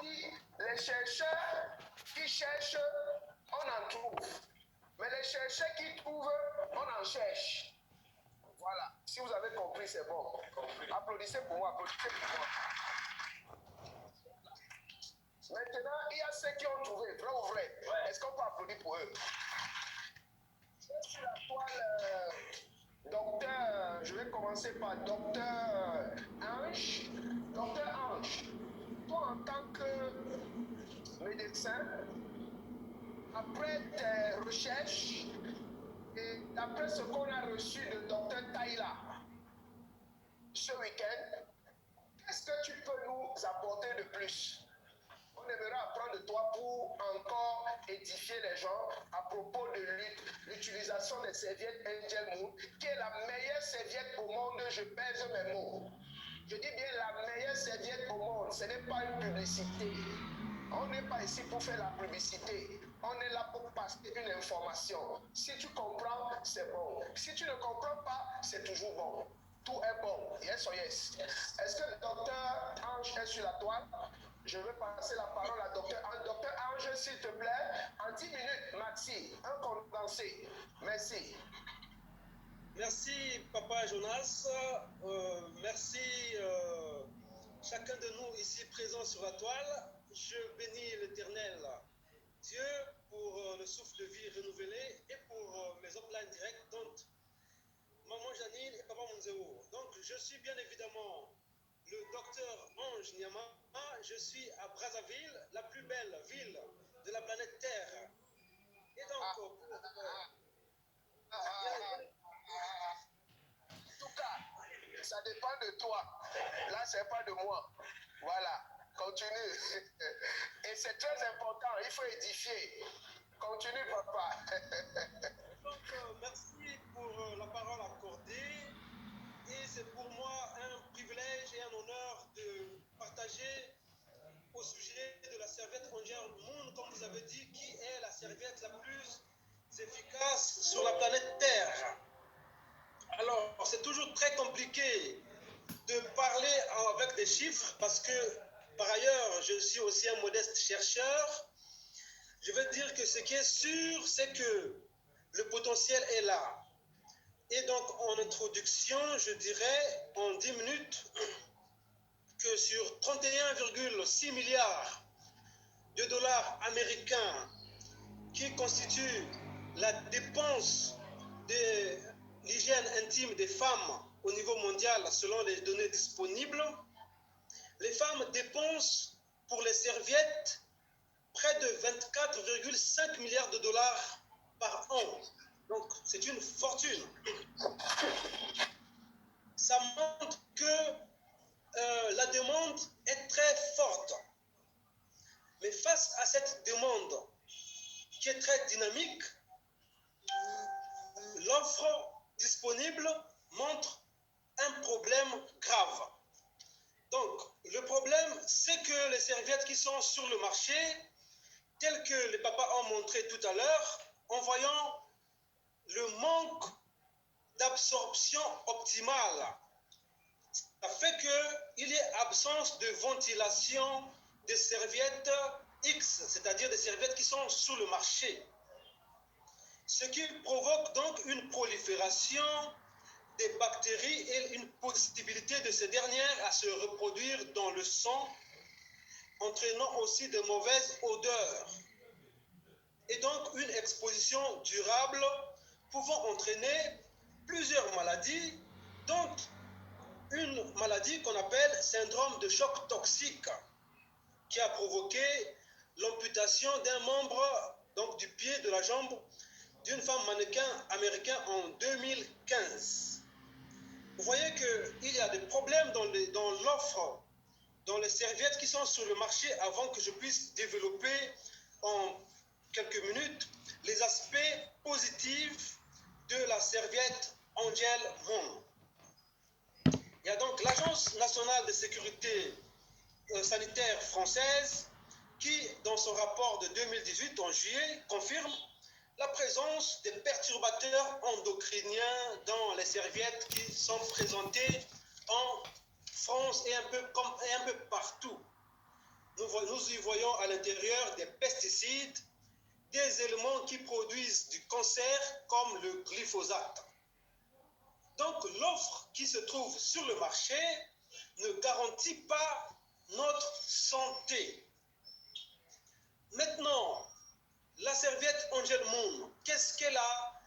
dit, les chercheurs qui cherchent, on en trouve. Mais les chercheurs qui trouvent, on en cherche. Voilà. Si vous avez compris, c'est bon. Applaudissez pour moi, applaudissez pour moi. Maintenant, il y a ceux qui ont trouvé, vrai ou vrai. Est-ce qu'on peut applaudir pour eux? Sur la toile, docteur, je vais commencer par docteur Ange. Docteur Ange, toi en tant que médecin, après tes recherches et d'après ce qu'on a reçu de docteur Taïla ce week-end, qu'est-ce que tu peux nous apporter de plus? On aimerait apprendre de toi pour encore édifier les gens à propos de l'utilisation des serviettes Angel Moon, qui est la meilleure serviette au monde, je pèse mes mots. Je dis bien la meilleure serviette au monde, ce n'est pas une publicité. On n'est pas ici pour faire la publicité. On est là pour passer une information. Si tu comprends, c'est bon. Si tu ne comprends pas, c'est toujours bon. Tout est bon. Yes or yes. Est-ce que le docteur Ange est sur la toile? Je vais passer la parole à docteur Ange. Docteur Ange, s'il te plaît, en 10 minutes, maxi, un condensé. Merci. Merci, Papa Jonas. Merci chacun de nous ici présents sur la toile. Je bénis l'Éternel Dieu pour le souffle de vie renouvelé et pour mes upline directs, donc Maman Janine et Papa Monzeo. Donc, je suis bien évidemment le docteur Ange Nyama. Je suis à Brazzaville, la plus belle ville de la planète Terre. Et donc, en tout cas, ça dépend de toi. Là, c'est pas de moi. Voilà. Continue. Et c'est très important. Il faut édifier. Continue, papa. Donc, merci pour la parole accordée. Et c'est pour moi un privilège et un honneur de partager au sujet de la serviette Angel Moon, comme vous avez dit, qui est la serviette la plus efficace sur la planète Terre. Alors, c'est toujours très compliqué de parler avec des chiffres parce que, par ailleurs, je suis aussi un modeste chercheur. Je veux dire que ce qui est sûr, c'est que le potentiel est là. Et donc, en introduction, je dirais en 10 minutes que sur 31,6 milliards de dollars américains qui constituent la dépense de l'hygiène intime des femmes au niveau mondial selon les données disponibles, les femmes dépensent pour les serviettes près de 24,5 milliards de dollars par an. Donc, c'est une fortune. Ça montre que la demande est très forte. Mais face à cette demande qui est très dynamique, l'offre disponible montre un problème grave. Donc, le problème, c'est que les serviettes qui sont sur le marché, telles que les papas ont montré tout à l'heure, en voyant le manque d'absorption optimale, ça fait qu'il y ait absence de ventilation des serviettes X, c'est-à-dire des serviettes qui sont sur le marché. Ce qui provoque donc une prolifération des bactéries et une possibilité de ces dernières à se reproduire dans le sang, entraînant aussi de mauvaises odeurs. Et donc une exposition durable pouvant entraîner plusieurs maladies, dont une maladie qu'on appelle syndrome de choc toxique, qui a provoqué l'amputation d'un membre, donc du pied, de la jambe, d'une femme mannequin américain en 2015. Vous voyez qu'il y a des problèmes dans l'offre, dans les serviettes qui sont sur le marché, avant que je puisse développer en quelques minutes les aspects positifs de la serviette Angel Moon. Il y a donc l'Agence nationale de sécurité sanitaire française qui, dans son rapport de 2018 en juillet, confirme la présence des perturbateurs endocriniens dans les serviettes qui sont présentées en France et un peu partout. nous y voyons à l'intérieur des pesticides, des éléments qui produisent du cancer comme le glyphosate. Donc l'offre qui se trouve sur le marché ne garantit pas notre santé. Maintenant, la serviette Angel Moon, qu'est-ce qu'elle a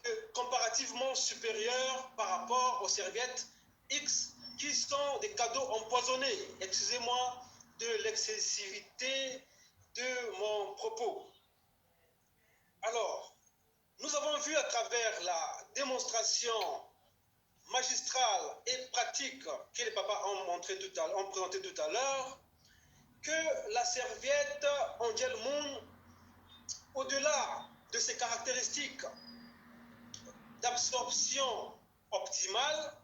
de comparativement supérieur par rapport aux serviettes X qui sont des cadeaux empoisonnés? Excusez-moi de l'excessivité de mon propos. Alors, nous avons vu à travers la démonstration magistrale et pratique que les papas ont présenté tout à l'heure, que la serviette Angel Moon, au-delà de ses caractéristiques d'absorption optimale,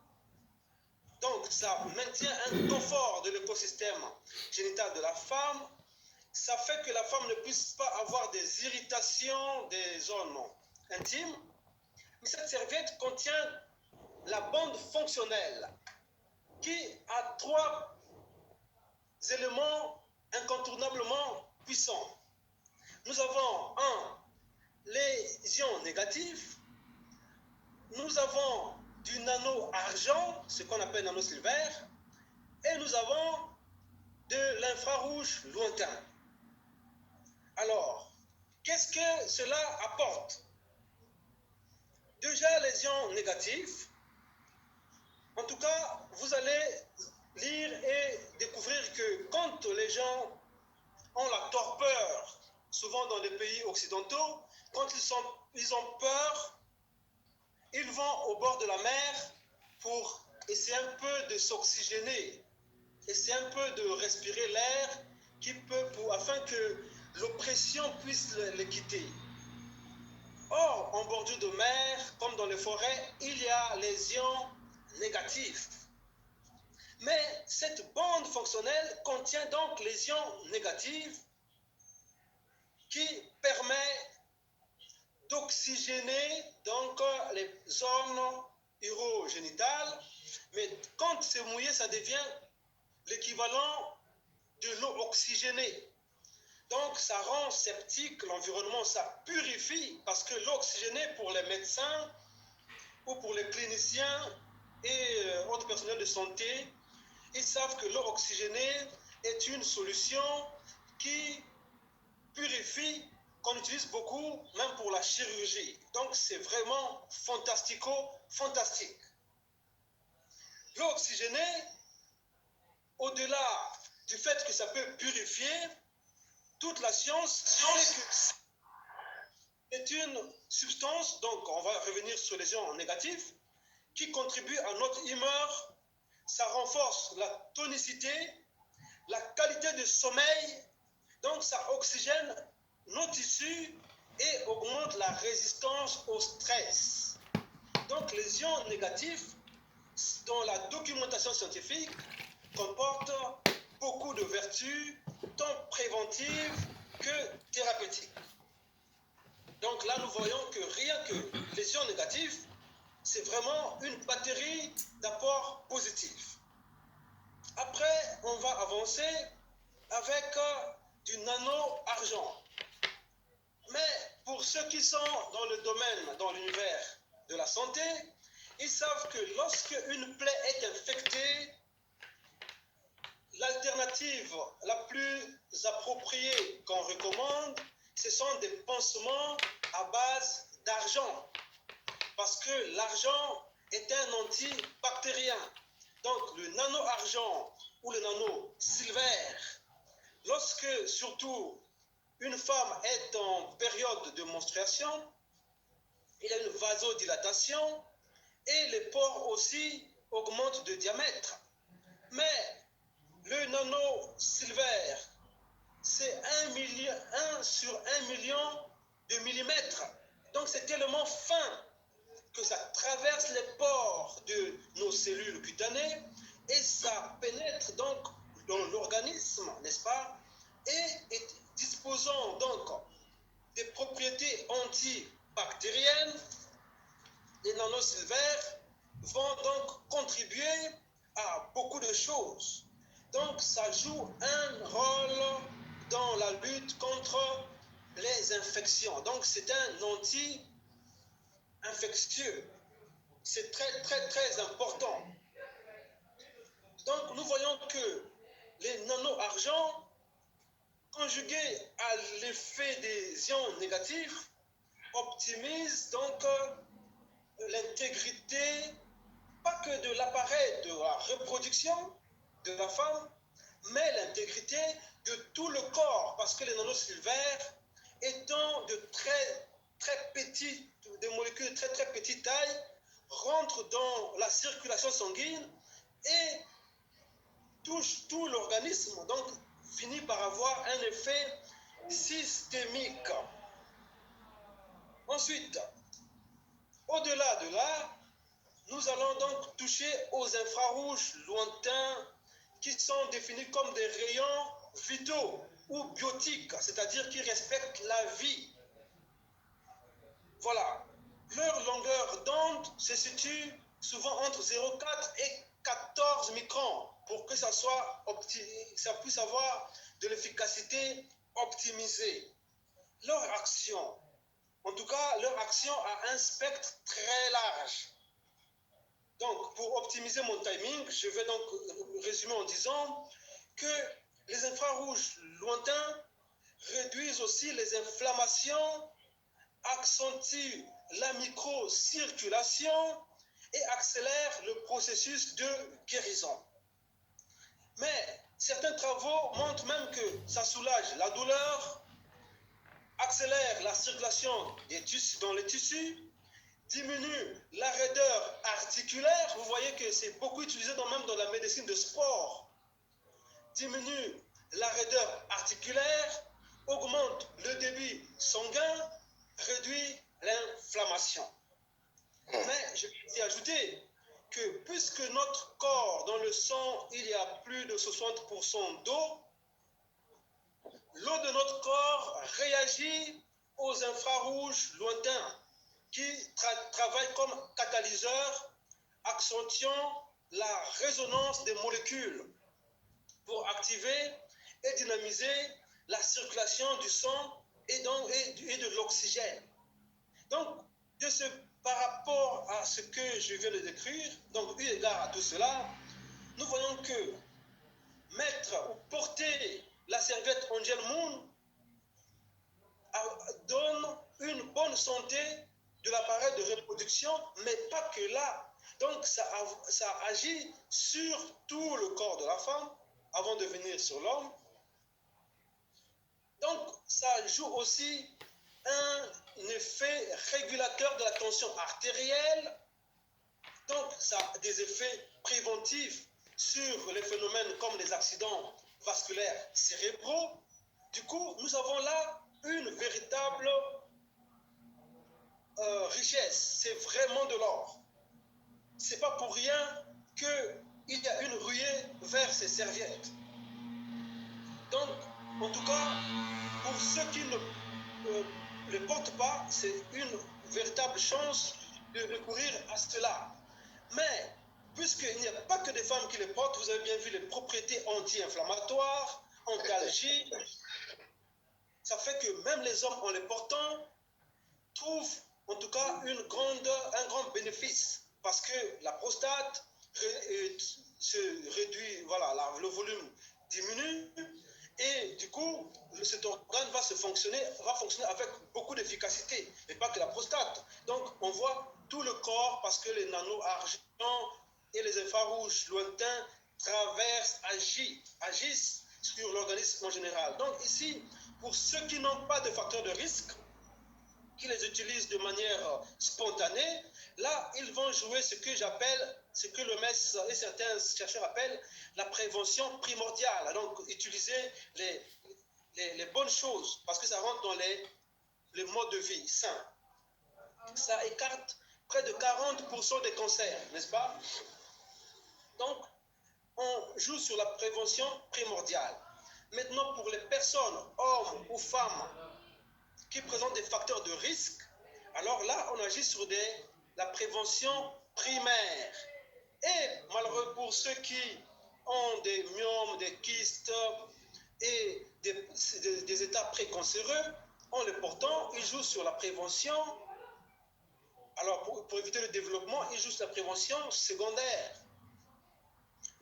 donc ça maintient un confort de l'écosystème génital de la femme, ça fait que la femme ne puisse pas avoir des irritations des zones intimes. Mais cette serviette contient la bande fonctionnelle qui a 3 éléments incontournablement puissants. Nous avons les ions négatifs, nous avons du nano-argent, ce qu'on appelle nano-silver, et nous avons de l'infrarouge lointain. Alors, qu'est-ce que cela apporte? Déjà, les ions négatifs, en tout cas, vous allez lire et découvrir que quand les gens ont la torpeur, souvent dans les pays occidentaux, quand ils ont peur, ils vont au bord de la mer pour essayer un peu de s'oxygéner, essayer un peu de respirer l'air afin que l'oppression puisse les quitter. Or, en bordure de mer, comme dans les forêts, il y a les ions négatifs. Mais cette bande fonctionnelle contient donc les ions négatifs qui permet d'oxygéner donc les zones urogénitales. Mais quand c'est mouillé, ça devient l'équivalent de l'eau oxygénée. Donc ça rend sceptique l'environnement, ça purifie, parce que l'eau oxygénée pour les médecins ou pour les cliniciens et autres personnels de santé, ils savent que l'eau oxygénée est une solution qui purifie, qu'on utilise beaucoup, même pour la chirurgie. Donc c'est vraiment fantastique. L'eau oxygénée, au-delà du fait que ça peut purifier, toute la science sait que c'est une substance, donc on va revenir sur les ions négatifs, qui contribue à notre humeur. Ça renforce la tonicité, la qualité de sommeil, donc ça oxygène nos tissus et augmente la résistance au stress. Donc les ions négatifs, dans la documentation scientifique, comportent beaucoup de vertus, tant préventives que thérapeutiques. Donc là, nous voyons que rien que les ions négatifs, c'est vraiment une batterie d'apports positifs. Après, on va avancer avec du nano-argent. Mais pour ceux qui sont dans le domaine, dans l'univers de la santé, ils savent que lorsque une plaie est infectée, l'alternative la plus appropriée qu'on recommande, ce sont des pansements à base d'argent. Parce que l'argent est un antibactérien. Donc le nano-argent ou le nano-silver, lorsque surtout une femme est en période de menstruation, il y a une vasodilatation et les pores aussi augmentent de diamètre. Mais le nano-silver, c'est 1 sur 1 million de millimètres. Donc c'est tellement fin que ça traverse les pores de nos cellules cutanées et ça pénètre donc dans l'organisme, n'est-ce pas? Et disposant donc des propriétés antibactériennes, les nanosilver vont donc contribuer à beaucoup de choses. Donc, ça joue un rôle dans la lutte contre les infections. Donc, c'est un anti-infectieux. C'est très, très, très important. Donc, nous voyons que les nano-argents, conjugués à l'effet des ions négatifs, optimisent donc l'intégrité, pas que de l'appareil de la reproduction de la femme, mais l'intégrité de tout le corps, parce que les nanosylvaires, étant de très, très petits, des molécules de très, très petite taille, rentrent dans la circulation sanguine et touchent tout l'organisme, donc finit par avoir un effet systémique. Ensuite, au-delà de là, nous allons donc toucher aux infrarouges lointains qui sont définis comme des rayons vitaux ou biotiques, c'est-à-dire qui respectent la vie. Voilà. Leur longueur d'onde se situe souvent entre 0,4 et 14 microns pour que ça puisse avoir de l'efficacité optimisée. Leur action, en tout cas, leur action a un spectre très large. Donc, pour optimiser mon timing, je vais donc résumer en disant que les infrarouges lointains réduisent aussi les inflammations, accentuent la microcirculation et accélèrent le processus de guérison. Mais certains travaux montrent même que ça soulage la douleur, accélère la circulation dans les tissus, diminue la raideur articulaire. Vous voyez que c'est beaucoup utilisé même dans la médecine de sport. Diminue la raideur articulaire, augmente le débit sanguin, réduit l'inflammation. Mais je peux y ajouter que puisque notre corps, dans le sang, il y a plus de 60% d'eau, l'eau de notre corps réagit aux infrarouges lointains qui travaillent comme catalyseurs, accentuant la résonance des molécules pour activer et dynamiser la circulation du sang et de l'oxygène. Donc, par rapport à ce que je viens de décrire, donc eu égard à tout cela, nous voyons que mettre ou porter la serviette Angel Moon donne une bonne santé de l'appareil de reproduction, mais pas que là. Donc, ça agit sur tout le corps de la femme avant de venir sur l'homme. Donc, ça joue aussi un effet régulateur de la tension artérielle. Donc, ça a des effets préventifs sur les phénomènes comme les accidents vasculaires cérébraux. Du coup, nous avons là une véritable richesse. C'est vraiment de l'or. C'est pas pour rien qu'il y a une ruée vers ces serviettes. Donc, en tout cas, pour ceux qui ne le portent pas, c'est une véritable chance de recourir à cela. Mais, puisqu'il n'y a pas que des femmes qui les portent, vous avez bien vu les propriétés anti-inflammatoires, antalgiques. Ça fait que même les hommes, en les portant, trouvent en tout cas un grand bénéfice. Parce que la prostate se réduit, voilà, le volume diminue. Et du coup, cet organe va fonctionner avec beaucoup d'efficacité, et pas que la prostate. Donc, on voit tout le corps parce que les nano-argents et les infrarouges lointains agissent sur l'organisme en général. Donc ici, pour ceux qui n'ont pas de facteurs de risque, qui les utilisent de manière spontanée, là, ils vont jouer ce que le MES et certains chercheurs appellent la prévention primordiale. Donc, utiliser les bonnes choses, parce que ça rentre dans les modes de vie sains. Ça écarte près de 40% des cancers, n'est-ce pas? Donc, on joue sur la prévention primordiale. Maintenant, pour les personnes, hommes ou femmes, qui présentent des facteurs de risque, alors là, on agit sur la prévention primaire. Et malheureux pour ceux qui ont des myomes, des kystes et des états précancéreux, en le portant, ils jouent sur la prévention. Alors, pour éviter le développement, ils jouent sur la prévention secondaire,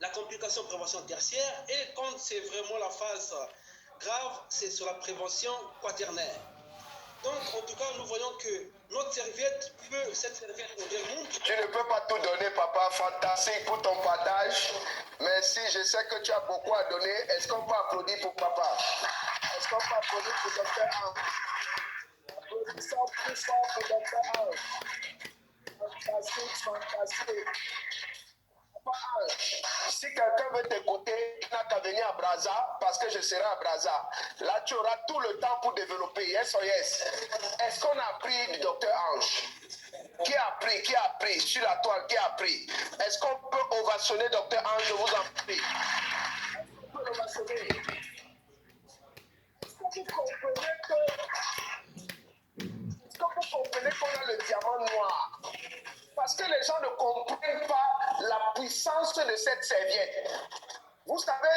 la complication prévention tertiaire, et quand c'est vraiment la phase grave, c'est sur la prévention quaternaire. Donc, en tout cas, nous voyons que notre serviette cette serviette modèle montre. Tu ne peux pas tout donner, papa. Fantastique pour ton partage. Merci, je sais que tu as beaucoup à donner. Est-ce qu'on peut applaudir pour papa? Est-ce qu'on peut applaudir pour Dr. Ange? Applaudissons plus fort pour Dr. Ange. Fantastique, fantastique. Papa Ange, si quelqu'un veut t'écouter, il n'a qu'à venir à Brazza, parce que je serai à Brazza. Là, tu auras tout le temps pour développer. Yes or yes? Est-ce qu'on a appris du Dr. Ange? Qui a appris sur la toile, qui a appris? Est-ce qu'on peut ovationner Dr. Ange? Je vous en prie. Est-ce qu'on peut l'ovationner? Est-ce que vous comprenez qu'on a le diamant noir? Parce que les gens ne comprennent pas la puissance de cette serviette. Vous savez,